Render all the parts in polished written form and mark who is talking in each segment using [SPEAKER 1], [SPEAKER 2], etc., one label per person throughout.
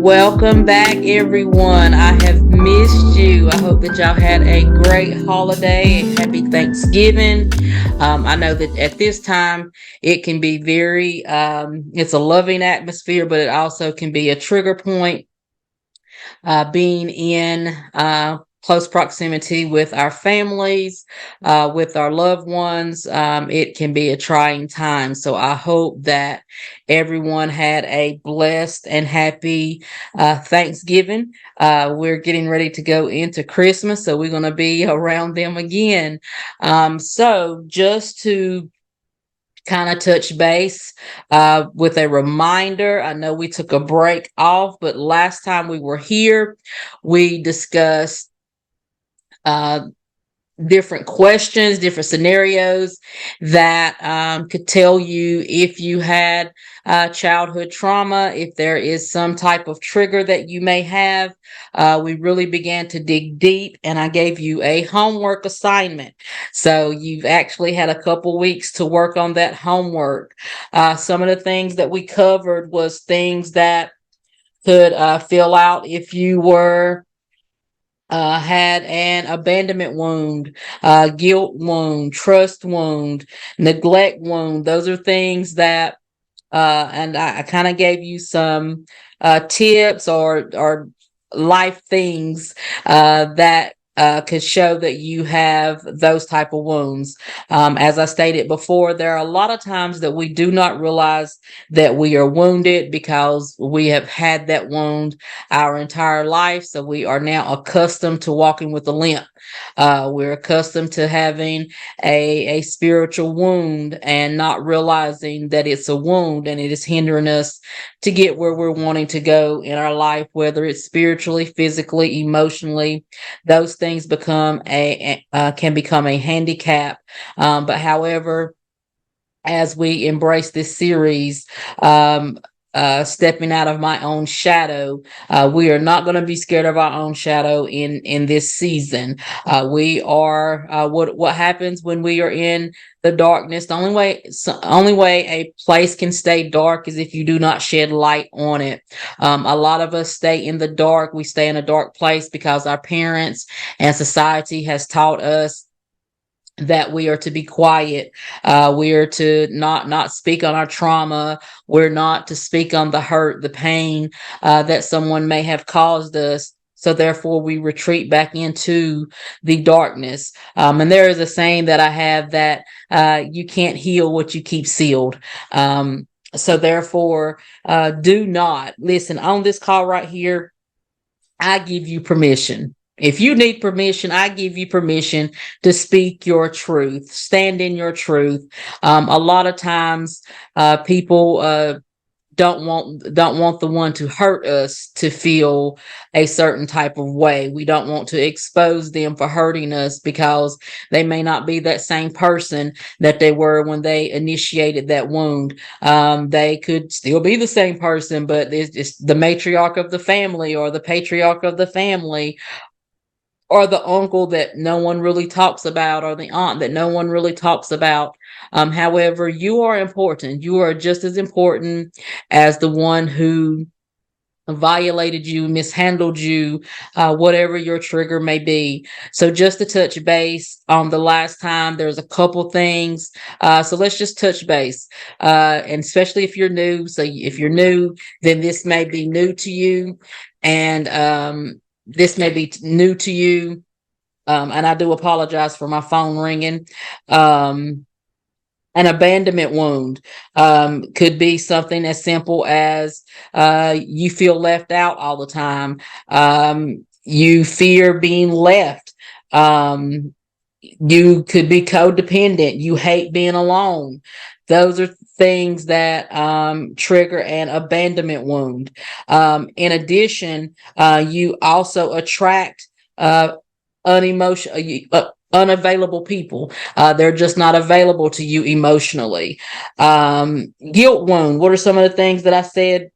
[SPEAKER 1] Welcome back, everyone. I have missed you. I hope that y'all had a great holiday and happy Thanksgiving. I know that at this time it can be it's a loving atmosphere, but it also can be a trigger point being in close proximity with our families, with our loved ones. It can be a trying time. So I hope that everyone had a blessed and happy Thanksgiving. We're getting ready to go into Christmas, so we're going to be around them again. So just to kind of touch base with a reminder. I know we took a break off, but last time we were here, we discussed uh, different questions, different scenarios that could tell you if you had childhood trauma, if there is some type of trigger that you may have. We really began to dig deep, and I gave you a homework assignment. So you've actually had a couple weeks to work on that homework. Some of the things that we covered was things that could fill out if you were had an abandonment wound, guilt wound, trust wound, neglect wound. Those are things that, and I kind of gave you some tips or life things that could show that you have those type of wounds. As I stated before, there are a lot of times that we do not realize that we are wounded because we have had that wound our entire life. So we are now accustomed to walking with a limp. We're accustomed to having a spiritual wound and not realizing that it's a wound and it is hindering us to get where we're wanting to go in our life, whether it's spiritually, physically, emotionally. Those things can become a handicap. But however, as we embrace this series, stepping out of my own shadow, we are not going to be scared of our own shadow in this season. We are what happens when we are in the darkness. The only way a place can stay dark is if you do not shed light on it. A lot of us stay in the dark. We stay in a dark place because our parents and society has taught us that we are to be quiet. We are to not speak on our trauma. We're not to speak on the hurt, the pain that someone may have caused us. So therefore, we retreat back into the darkness. And there is a saying that I have that you can't heal what you keep sealed. So therefore, do not listen on this call right here. I give you permission. If you need permission, I give you permission to speak your truth, stand in your truth. A lot of times, people don't want the one to hurt us to feel a certain type of way. We don't want to expose them for hurting us because they may not be that same person that they were when they initiated that wound. They could still be the same person, but it's the matriarch of the family or the patriarch of the family or the uncle that no one really talks about, or the aunt that no one really talks about. However, you are important. You are just as important as the one who violated you, mishandled you, whatever your trigger may be. So just to touch base on the last time, there's a couple things. So let's just touch base. And especially if you're new. So if you're new, then this may be new to you. And this may be new to you. And I do apologize for my phone ringing. An abandonment wound could be something as simple as you feel left out all the time. You fear being left. You could be codependent. You hate being alone. Those are things that trigger an abandonment wound. In addition, you also attract unemotional, unavailable people. They're just not available to you emotionally. Guilt wound. What are some of the things that I said?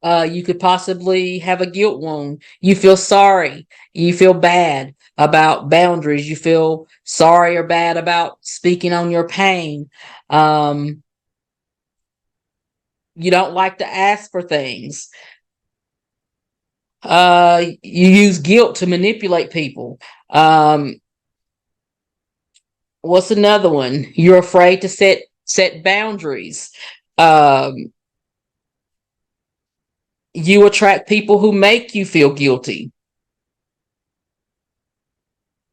[SPEAKER 1] You could possibly have a guilt wound. You feel sorry. You feel bad about boundaries. You feel sorry or bad about speaking on your pain. You don't like to ask for things. You use guilt to manipulate people. Um, what's another one? You're afraid to set boundaries. Um, you attract people who make you feel guilty.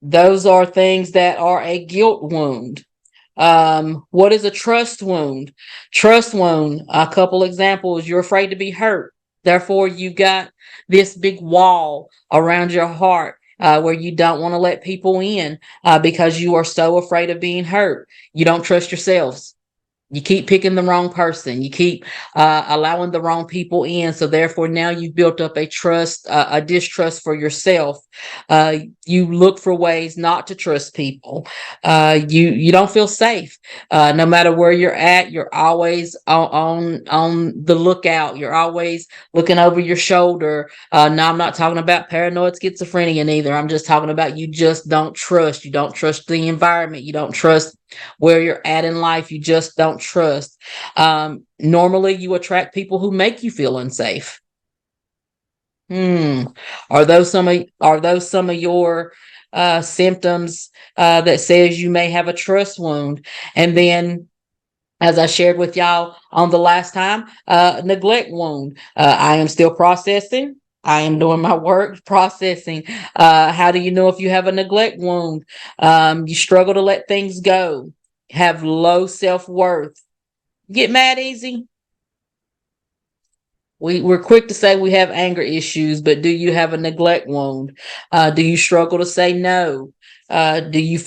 [SPEAKER 1] Those are things that are a guilt wound. What is a trust wound? Trust wound, a couple examples: you're afraid to be hurt. Therefore, you've got this big wall around your heart where you don't want to let people in because you are so afraid of being hurt. You don't trust yourselves. You keep picking the wrong person. You keep allowing the wrong people in. So therefore, now you've built up a distrust for yourself. Uh, you look for ways not to trust people. You don't feel safe. No matter where you're at, you're always on the lookout. You're always looking over your shoulder. No, I'm not talking about paranoid schizophrenia neither. I'm just talking about you just don't trust. You don't trust the environment. You don't trust where you're at in life. You just don't trust. Normally you attract people who make you feel unsafe. Hmm. Are those some of your symptoms that says you may have a trust wound? And then, as I shared with y'all on the last time, neglect wound. I am still processing. I am doing my work processing. How do you know if you have a neglect wound? You struggle to let things go, have low self worth, get mad easy. We're quick to say we have anger issues, but do you have a neglect wound? Do you struggle to say no? Do you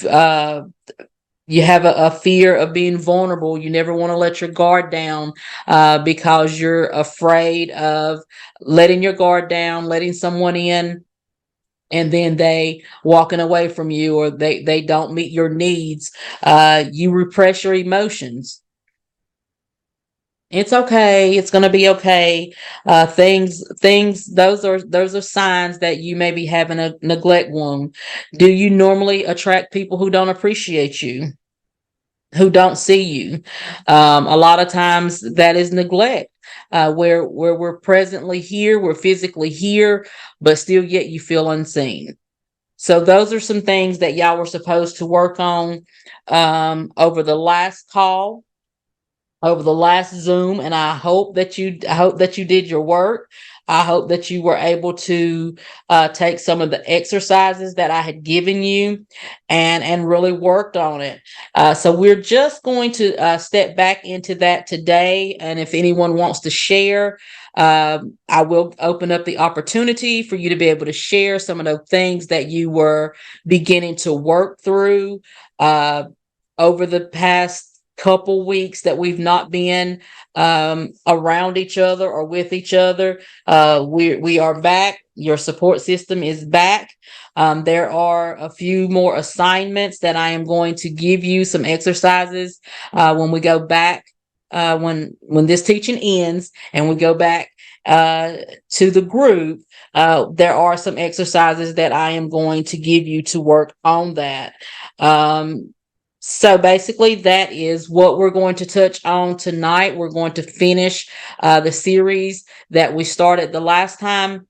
[SPEAKER 1] have a fear of being vulnerable? You never want to let your guard down because you're afraid of letting your guard down, letting someone in, and then they walking away from you, or they don't meet your needs. You repress your emotions. It's okay. It's going to be okay. Things. Those are signs that you may be having a neglect wound. Do you normally attract people who don't appreciate you, who don't see you? A lot of times that is neglect. Where we're presently here, we're physically here, but still yet you feel unseen. So those are some things that y'all were supposed to work on over the last call, over the last Zoom, and I hope that you did your work. I hope that you were able to take some of the exercises that I had given you and really worked on it. So we're just going to step back into that today, and if anyone wants to share, I will open up the opportunity for you to be able to share some of the things that you were beginning to work through uh, over the past couple weeks that we've not been around each other or with each other. We are back. Your support system is back. There are a few more assignments that I am going to give you, some exercises when we go back, when this teaching ends and we go back to the group. There are some exercises that I am going to give you to work on that. So basically, that is what we're going to touch on tonight. We're going to finish the series that we started the last time.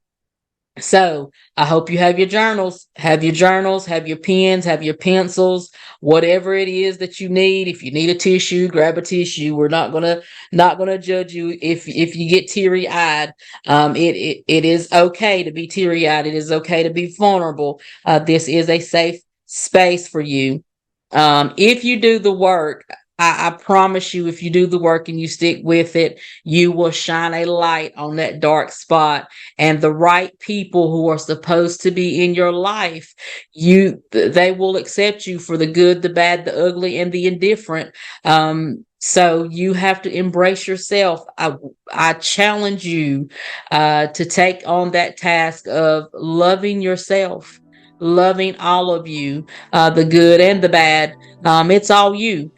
[SPEAKER 1] So I hope you have your journals, have your pens, have your pencils, whatever it is that you need. If you need a tissue, grab a tissue. We're not gonna judge you if you get teary eyed. It is okay to be teary eyed. It is okay to be vulnerable. This is a safe space for you. If you do the work, I promise you, if you do the work and you stick with it, you will shine a light on that dark spot. And the right people who are supposed to be in your life, they will accept you for the good, the bad, the ugly, and the indifferent. So you have to embrace yourself. I challenge you to take on that task of loving yourself, loving all of you, the good and the bad. It's all you,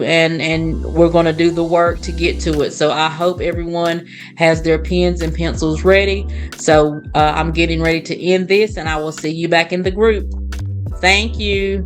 [SPEAKER 1] and we're going to do the work to get to it. So I hope everyone has their pens and pencils ready. So I'm getting ready to end this, and I will see you back in the group. Thank you.